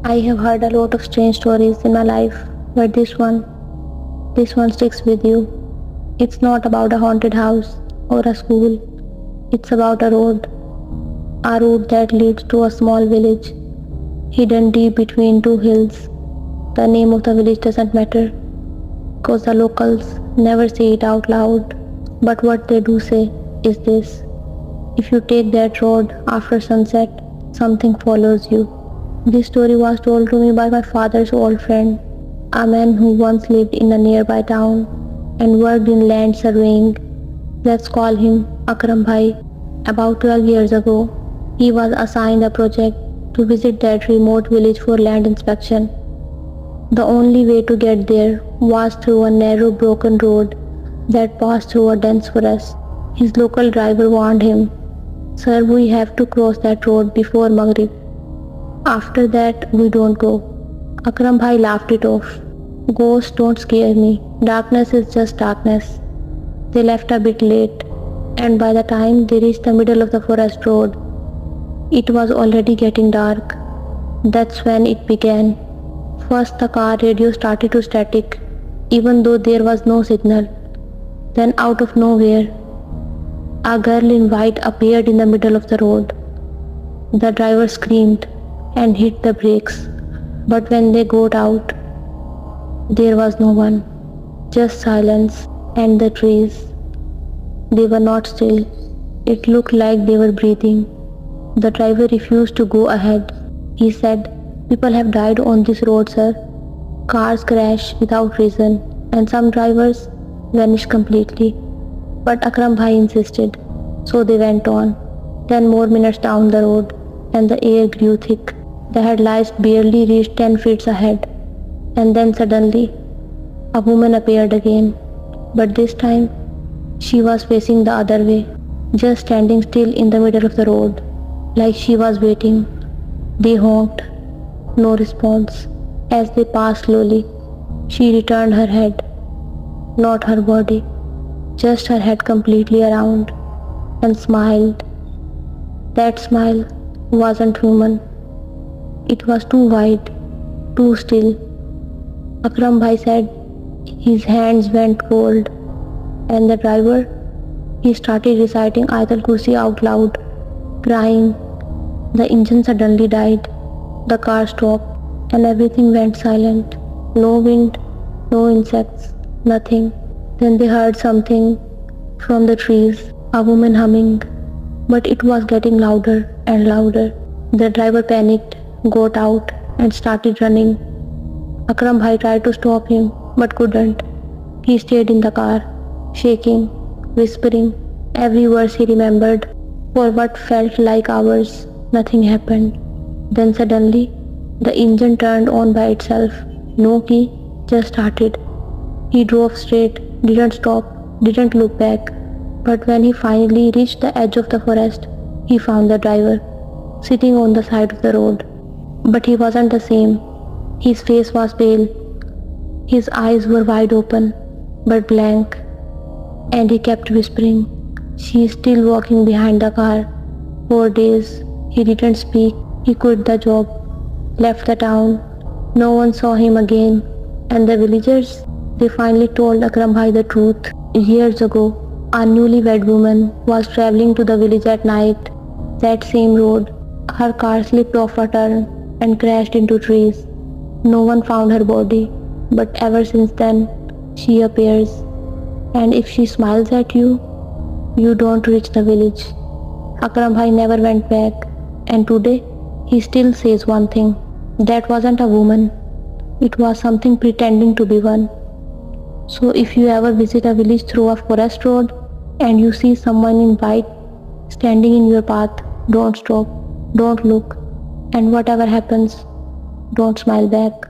I have heard a lot of strange stories in my life, but this one sticks with you. It's not about a haunted house or a school. It's about a road that leads to a small village, hidden deep between two hills. The name of the village doesn't matter, because the locals never say it out loud. But what they do say is this: if you take that road after sunset, something follows you. This story was told to me by my father's old friend, a man who once lived in a nearby town and worked in land surveying. Let's call him Akram Bhai. About 12 years ago, he was assigned a project to visit that remote village for land inspection. The only way to get there was through a narrow broken road that passed through a dense forest. His local driver warned him, "Sir, we have to cross that road before Maghrib. After that, we don't go." Akram Bhai laughed it off. "Ghosts don't scare me. Darkness is just darkness." They left a bit late, and by the time they reached the middle of the forest road, it was already getting dark. That's when it began. First, the car radio started to static, even though there was no signal. Then, out of nowhere, a girl in white appeared in the middle of the road. The driver screamed and hit the brakes, but when they got out, there was no one, just silence and the trees. They were not still. It looked like they were breathing. The driver refused to go ahead. He said, "People have died on this road, sir. Cars crash without reason, and some drivers vanish completely." But Akram Bhai insisted, so they went on. 10 more minutes down the road, and the air grew thick. The headlights barely reached 10 feet ahead, and then suddenly, a woman appeared again. But this time, she was facing the other way, just standing still in the middle of the road, like she was waiting. They honked. No response. As they passed slowly, she returned her head, not her body, just her head completely around, and smiled. That smile wasn't human. It was too wide, too still. Akram Bhai said his hands went cold, and the driver, he started reciting Ayatul Kursi out loud, crying. The engine suddenly died. The car stopped, and everything went silent. No wind, no insects, nothing. Then they heard something from the trees, a woman humming, but it was getting louder and louder. The driver panicked, got out, and started running. Akram Bhai tried to stop him, but couldn't. He stayed in the car, shaking, whispering every verse he remembered. For what felt like hours, nothing happened. Then suddenly, the engine turned on by itself. No key, just started. He drove straight, didn't stop, didn't look back. But when he finally reached the edge of the forest, he found the driver, sitting on the side of the road. But he wasn't the same. His face was pale. His eyes were wide open, but blank. And he kept whispering, "She is still walking behind the car." For days, he didn't speak. He quit the job, left the town. No one saw him again. And the villagers, they finally told Akram Bhai the truth. Years ago, a newlywed woman was traveling to the village at night. That same road, her car slipped off a turn and crashed into trees. No one found her body, but ever since then, she appears. And if she smiles at you, you don't reach the village. Akram Bhai never went back, and today, he still says one thing: that wasn't a woman. It was something pretending to be one. So if you ever visit a village through a forest road and you see someone in white standing in your path, don't stop, don't look, and whatever happens, don't smile back.